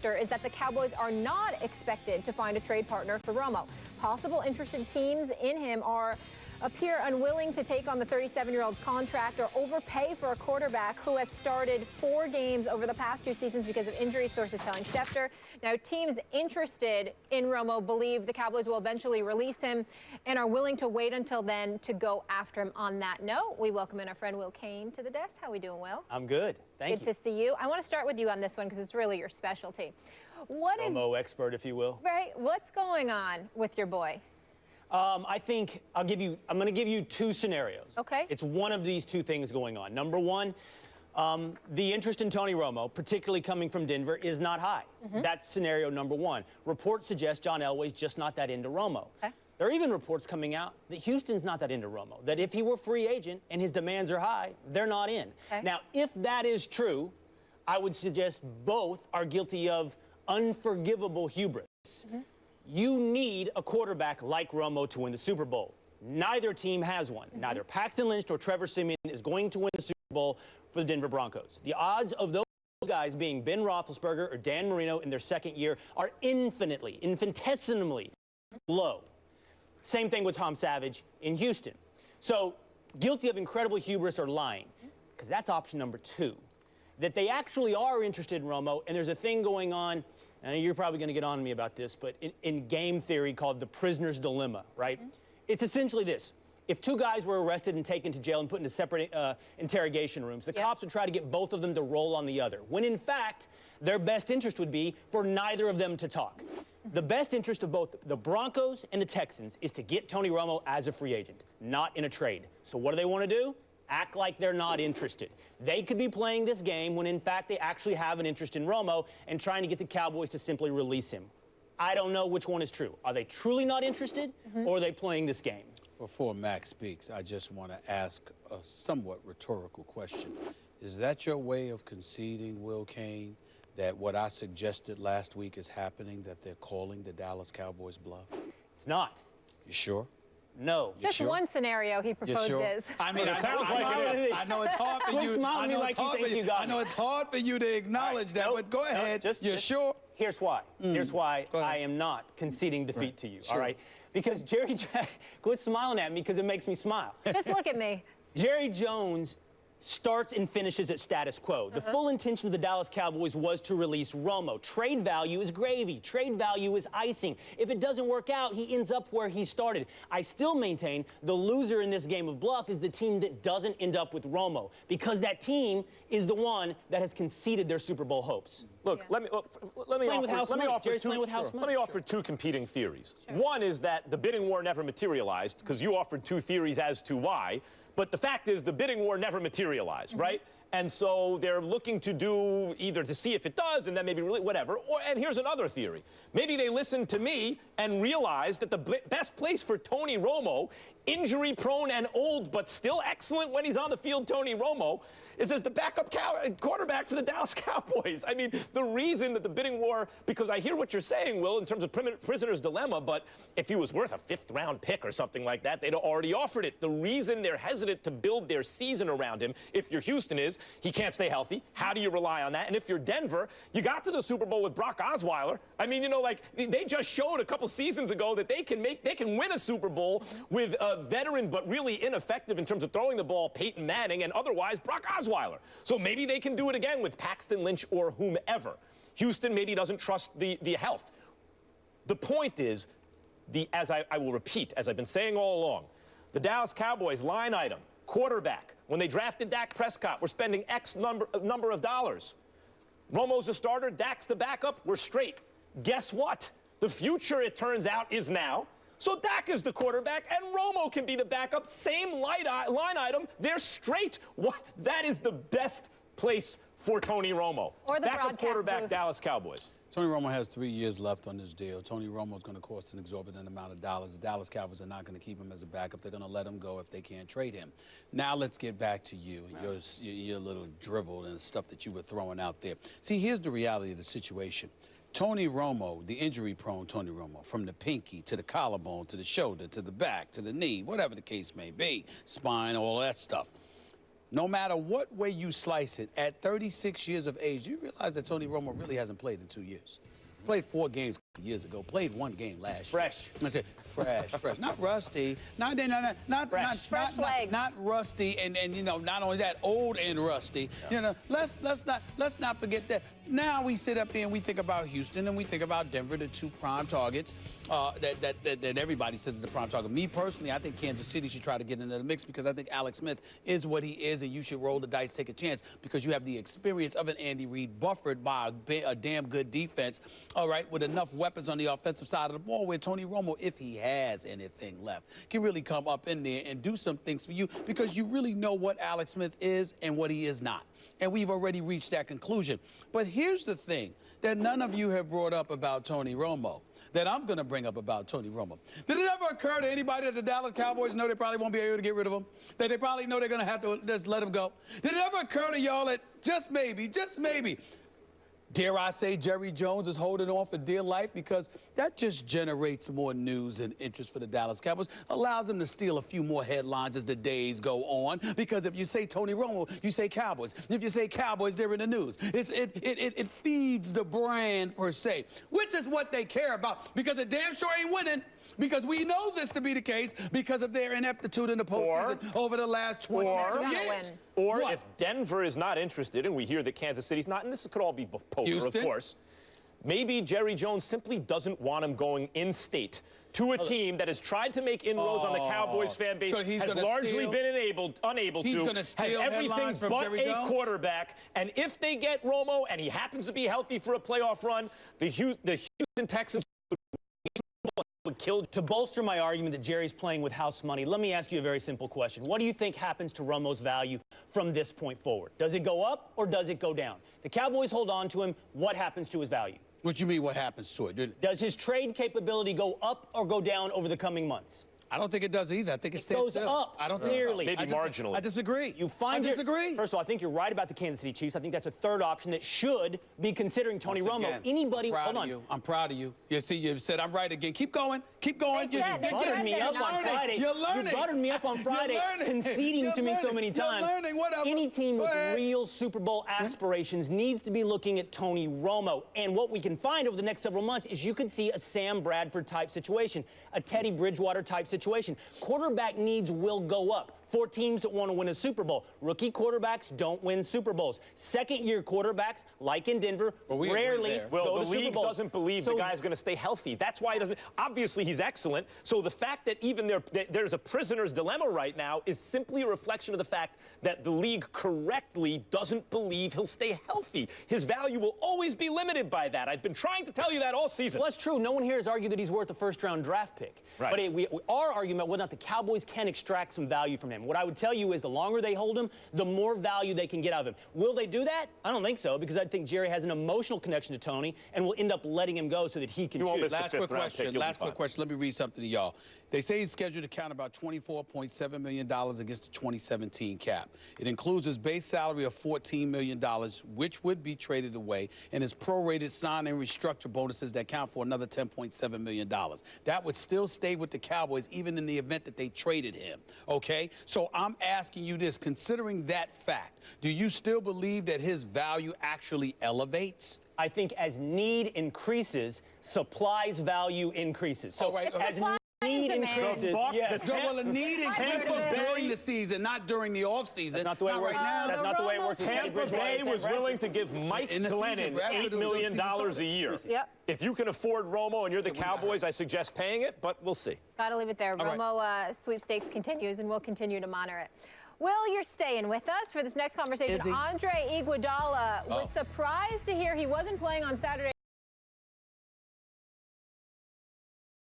Schefter is that the Cowboys are not expected to find a trade partner for Romo. Possible interested teams in him appear unwilling to take on the 37-year-old's contract or overpay for a quarterback who has started 4 games over the past 2 seasons because of injury, sources telling Schefter. Now, teams interested in Romo believe the Cowboys will eventually release him and are willing to wait until then to go after him. On that note, we welcome in our friend Will Kane to the desk. How are we doing, Will? I'm good. Thank you. Good to see you. I want to start with you on this one because it's really your specialty. Romo expert, if you will. Right. What's going on with your boy? I think I'm going to give you 2 scenarios. Okay. It's one of these 2 things going on. Number one, the interest in Tony Romo, particularly coming from Denver, is not high. That's scenario number 1. Reports suggest John Elway's just not that into Romo. Okay. There are even reports coming out that Houston's not that into Romo, that if he were free agent and his demands are high, they're not in. Okay. Now, if that is true, I would suggest both are guilty of unforgivable hubris. You need a quarterback like Romo to win the Super Bowl. Neither team has one. Neither Paxton Lynch nor Trevor Siemian is going to win the Super Bowl for the Denver Broncos. The odds of those guys being Ben Roethlisberger or Dan Marino in their second year are infinitesimally low. Same thing with Tom Savage in Houston. So, guilty of incredible hubris or lying, because that's option number 2. That they actually are interested in Romo, and there's a thing going on, and you're probably going to get on to me about this, but in game theory called the prisoner's dilemma, right? It's essentially this. If 2 guys were arrested and taken to jail and put into separate interrogation rooms, the cops would try to get both of them to roll on the other, when in fact, their best interest would be for neither of them to talk. The best interest of both the Broncos and the Texans is to get Tony Romo as a free agent, not in a trade. So what do they want to do? Act like they're not interested. They could be playing this game when in fact they actually have an interest in Romo and trying to get the Cowboys to simply release him. I don't know which one is true. Are they truly not interested or are they playing this game? Before Max speaks, I just want to ask a somewhat rhetorical question. Is that your way of conceding, Will Kane, that what I suggested last week is happening, that they're calling the Dallas Cowboys bluff? It's not. You sure? No. Just one scenario he proposes. Sure? I mean, it sounds like it is. I know it's hard for you. I know it's hard for you to acknowledge that, but go ahead. You're sure? Here's why. Here's why I am not conceding defeat to you. All right? Because Jerry, quit smiling at me because it makes me smile. Just look at me. Jerry Jones starts and finishes at status quo. The full intention of the Dallas Cowboys was to release Romo. Trade value is gravy. Trade value is icing. If it doesn't work out, he ends up where he started. I still maintain the loser in this game of bluff is the team that doesn't end up with Romo, because that team is the one that has conceded their Super Bowl hopes. Look, let me offer 2 competing theories. One is that the bidding war never materialized, because you offered 2 theories as to why. But the fact is the bidding war never materialized, right? And so they're looking to do either to see if it does and then maybe really whatever. And here's another theory. Maybe they listened to me and realized that the best place for Tony Romo, injury prone and old but still excellent when he's on the field, Tony Romo, is as the backup quarterback for the Dallas Cowboys. I mean, the reason that the bidding war, because I hear what you're saying, Will, in terms of prisoner's dilemma, but if he was worth a 5th-round pick or something like that, they'd already offered it. The reason they're hesitant to build their season around him, if you're Houston, is he can't stay healthy. How do you rely on that? And if you're Denver, you got to the Super Bowl with Brock Osweiler. I mean, you know, like, they just showed a couple seasons ago that they can win a Super Bowl with a veteran but really ineffective in terms of throwing the ball, Peyton Manning, and otherwise Brock Osweiler. So maybe they can do it again with Paxton Lynch or whomever. Houston maybe doesn't trust the health. The point is, as I will repeat, as I've been saying all along, the Dallas Cowboys line item, quarterback, when they drafted Dak Prescott, we're spending X number of dollars. Romo's the starter, Dak's the backup, we're straight. Guess what? The future, it turns out, is now. So Dak is the quarterback, and Romo can be the backup. Same line item. They're straight. That is the best place for Tony Romo. Or the backup quarterback, booth. Dallas Cowboys. Tony Romo has 3 years left on this deal. Tony Romo is going to cost an exorbitant amount of dollars. The Dallas Cowboys are not going to keep him as a backup. They're going to let him go if they can't trade him. Now let's get back to you and your little drivel and stuff that you were throwing out there. See, here's the reality of the situation. Tony Romo, the injury-prone Tony Romo, from the pinky to the collarbone to the shoulder to the back to the knee, whatever the case may be, spine, all that stuff. no matter what way you slice it, at 36 years of age, you realize that Tony Romo really hasn't played in 2 years. Played 4 games years ago. Played 1 game last year. Fresh. I said fresh, not rusty, not rusty, and you know, not only that, old and rusty. Yeah. You know, let's not forget that. Now we sit up here and we think about Houston and we think about Denver, the 2 prime targets that everybody says is the prime target. Me personally, I think Kansas City should try to get into the mix because I think Alex Smith is what he is, and you should roll the dice, take a chance, because you have the experience of an Andy Reid buffered by a damn good defense, all right, with enough weapons on the offensive side of the ball where Tony Romo, if he has anything left, can really come up in there and do some things for you, because you really know what Alex Smith is and what he is not. And we've already reached that conclusion. But here's the thing that none of you have brought up about Tony Romo, that I'm going to bring up about Tony Romo. Did it ever occur to anybody that the Dallas Cowboys know they probably won't be able to get rid of him? That they probably know they're going to have to just let him go? Did it ever occur to y'all that just maybe, dare I say, Jerry Jones is holding on for dear life, because that just generates more news and interest for the Dallas Cowboys, allows them to steal a few more headlines as the days go on, because if you say Tony Romo, you say Cowboys. If you say Cowboys, they're in the news. It feeds the brand, per se, which is what they care about, because it damn sure ain't winning, because we know this to be the case because of their ineptitude in the postseason over the last 22 years. Or if Denver is not interested, and we hear that Kansas City's not, and this could all be poker, Houston, of course, maybe Jerry Jones simply doesn't want him going in-state to a team that has tried to make inroads on the Cowboys fan base, so has largely been unable to, has everything but a quarterback, and if they get Romo and he happens to be healthy for a playoff run, the Houston Texans would kill. To bolster my argument that Jerry's playing with house money, let me ask you a very simple question. What do you think happens to Romo's value from this point forward? Does it go up or does it go down? The Cowboys hold on to him. What happens to his value? What you mean, what happens to it? Does his trade capability go up or go down over the coming months? I don't think it does either. I think it stays goes still. up. I don't clearly. think so. Maybe marginally. I disagree. I disagree. First of all, I think you're right about the Kansas City Chiefs. I think that's a third option that should be considering Tony Romo. Anybody, hold on. I'm proud of you. You see, you said I'm right again. Keep going. Keep going. You buttered me up on Friday. You're learning. You buttered me up on Friday, conceding to me so many times. You're learning. Whatever. Any team with real Super Bowl aspirations needs to be looking at Tony Romo. And what we can find over the next several months is you could see a Sam Bradford type situation, a Teddy Bridgewater type situation. Quarterback needs will go up for teams that want to win a Super Bowl. Rookie quarterbacks don't win Super Bowls. Second-year quarterbacks, like in Denver, rarely go to Super Bowls. The league doesn't believe the guy's going to stay healthy. That's why he doesn't. Obviously, he's excellent. So the fact that even there's a prisoner's dilemma right now is simply a reflection of the fact that the league correctly doesn't believe he'll stay healthy. His value will always be limited by that. I've been trying to tell you that all season. Well, that's true. No one here has argued that he's worth a first-round draft pick. Right. But we are arguing about whether or not the Cowboys can extract some value from him. What I would tell you is the longer they hold him, the more value they can get out of him. Will they do that? I don't think so, because I think Jerry has an emotional connection to Tony and will end up letting him go so that he can choose. Last quick question. Let me read something to y'all. They say he's scheduled to count about $24.7 million against the 2017 cap. It includes his base salary of $14 million, which would be traded away, and his prorated sign and restructure bonuses that count for another $10.7 million. That would still stay with the Cowboys, even in the event that they traded him, okay? So I'm asking you this, considering that fact, do you still believe that his value actually elevates? I think as need increases, supply's value increases. So as need increases, the need increases during the season, not during the offseason. That's not the way it works. That's not the way it works. Tampa Bay was willing to give Mike Glennon $8 million a year. Yep. If you can afford Romo and you're the Cowboys, I suggest paying it, but we'll see. Got to leave it there. Romo sweepstakes continues, and we'll continue to monitor it. Will, you're staying with us for this next conversation. Andre Iguodala was surprised to hear he wasn't playing on Saturday.